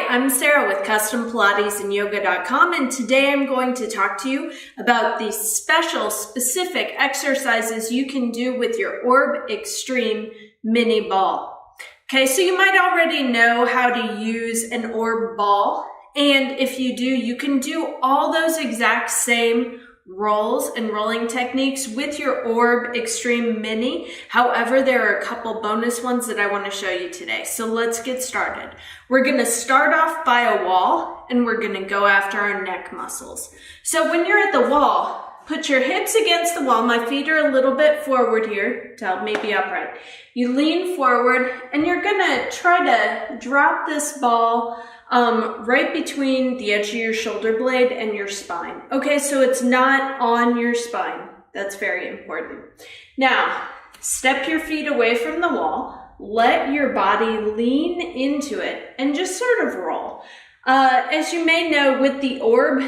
I'm Sarah with CustomPilatesandYoga.com, and today I'm going to talk to you about the special specific exercises you can do with your Orb Extreme Mini ball. Okay, so you might already know how to use an orb ball, and if you do, you can do all those exact same rolls and rolling techniques with your Orb Extreme Mini. However, there are a couple bonus ones that I want to show you today. So let's get started. We're going to start off by a wall and we're going to go after our neck muscles. So when you're at the wall, put your hips against the wall. My feet are a little bit forward here to help me be upright. You lean forward and you're going to try to drop this ball right between the edge of your shoulder blade and your spine. Okay, so it's not on your spine. That's very important. Now, step your feet away from the wall. Let your body lean into it and just sort of roll. As you may know, with the orb,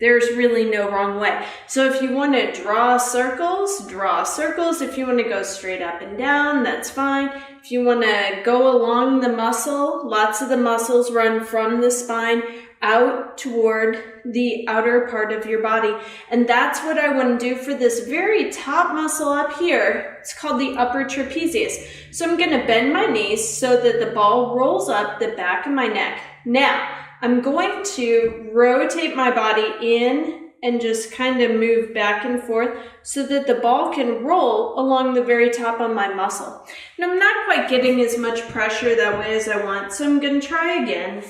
there's really no wrong way. So if you want to draw circles, draw circles. If you want to go straight up and down, that's fine. If you want to go along the muscle, lots of the muscles run from the spine out toward the outer part of your body. And that's what I want to do for this very top muscle up here. It's called the upper trapezius. So I'm going to bend my knees so that the ball rolls up the back of my neck. Now, I'm going to rotate my body in and just kind of move back and forth so that the ball can roll along the very top of my muscle. And I'm not quite getting as much pressure that way as I want, so I'm going to try again.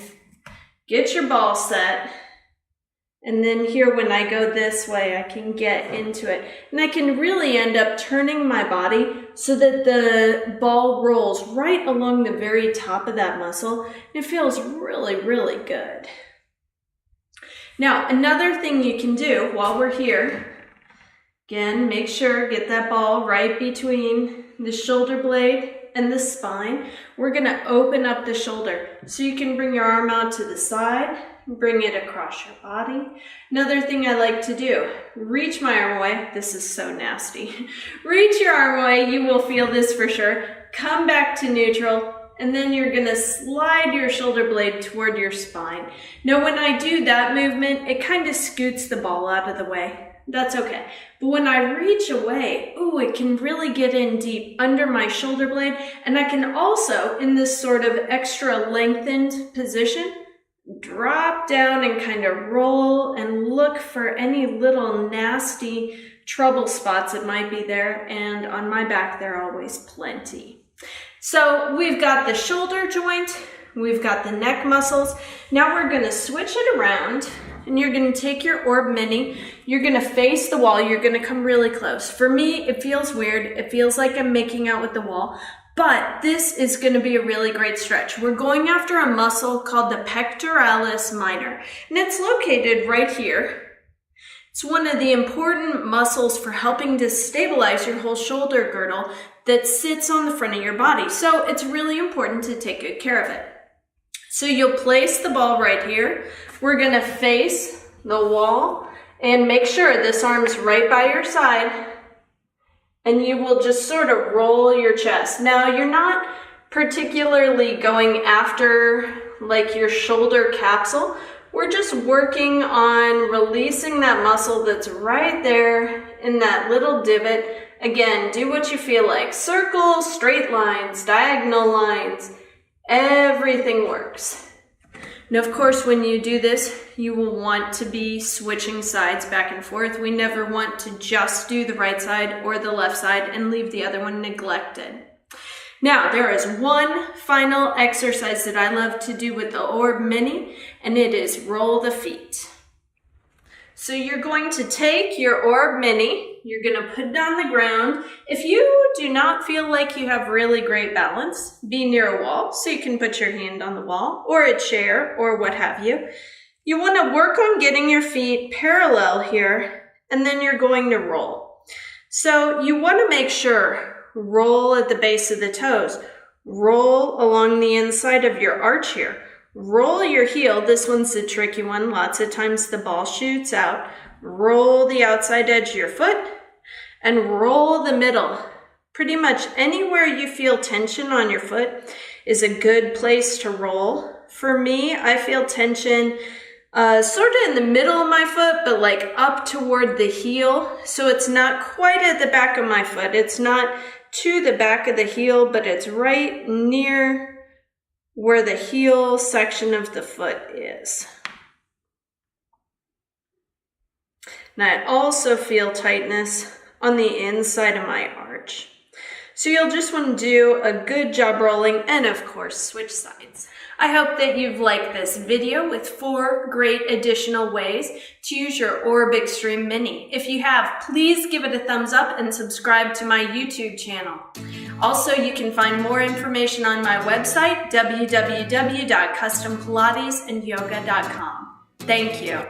Get your ball set. And then here, when I go this way, I can get into it. And I can really end up turning my body so that the ball rolls right along the very top of that muscle. And it feels really, really good. Now, another thing you can do while we're here, again, make sure, get that ball right between the shoulder blade and the spine. We're going to open up the shoulder. So you can bring your arm out to the side, bring it across your body. Another thing I like to do, reach my arm away. This is so nasty. Reach your arm away. You will feel this for sure. Come back to neutral. And then you're going to slide your shoulder blade toward your spine. Now, when I do that movement, it kind of scoots the ball out of the way. That's okay. But when I reach away, ooh, it can really get in deep under my shoulder blade. And I can also, in this sort of extra lengthened position, drop down and kind of roll and look for any little nasty trouble spots that might be there. And on my back, there are always plenty. So we've got the shoulder joint, we've got the neck muscles. Now we're going to switch it around and you're going to take your Orb Mini, you're going to face the wall, you're going to come really close. For me, it feels weird. It feels like I'm making out with the wall, but this is going to be a really great stretch. We're going after a muscle called the Pectoralis Minor, and it's located right here. It's one of the important muscles for helping to stabilize your whole shoulder girdle that sits on the front of your body. So it's really important to take good care of it. So you'll place the ball right here. We're going to face the wall and make sure this arm's right by your side. And you will just sort of roll your chest. Now, you're not particularly going after like your shoulder capsule. We're just working on releasing that muscle that's right there in that little divot. Again, do what you feel like. Circles, straight lines, diagonal lines, everything works. Now, of course, when you do this, you will want to be switching sides back and forth. We never want to just do the right side or the left side and leave the other one neglected. Now, there is one final exercise that I love to do with the Orb Mini, and it is roll the feet. So you're going to take your Orb Mini, you're going to put it on the ground. If you do not feel like you have really great balance, be near a wall so you can put your hand on the wall or a chair or what have you. You want to work on getting your feet parallel here, and then you're going to roll. So you want to make sure, roll at the base of the toes, roll along the inside of your arch here. Roll your heel. This one's the tricky one. Lots of times the ball shoots out. Roll the outside edge of your foot and roll the middle. Pretty much anywhere you feel tension on your foot is a good place to roll For me, I feel tension sort of in the middle of my foot, but like up toward the heel. So it's not quite at the back of my foot. It's not to the back of the heel, but it's right near where the heel section of the foot is. And I also feel tightness on the inside of my arch. So you'll just want to do a good job rolling and of course switch sides. I hope that you've liked this video with 4 great additional ways to use your Orb Extreme Mini. If you have, please give it a thumbs up and subscribe to my YouTube channel. Also, you can find more information on my website, www.custompilatesandyoga.com. Thank you.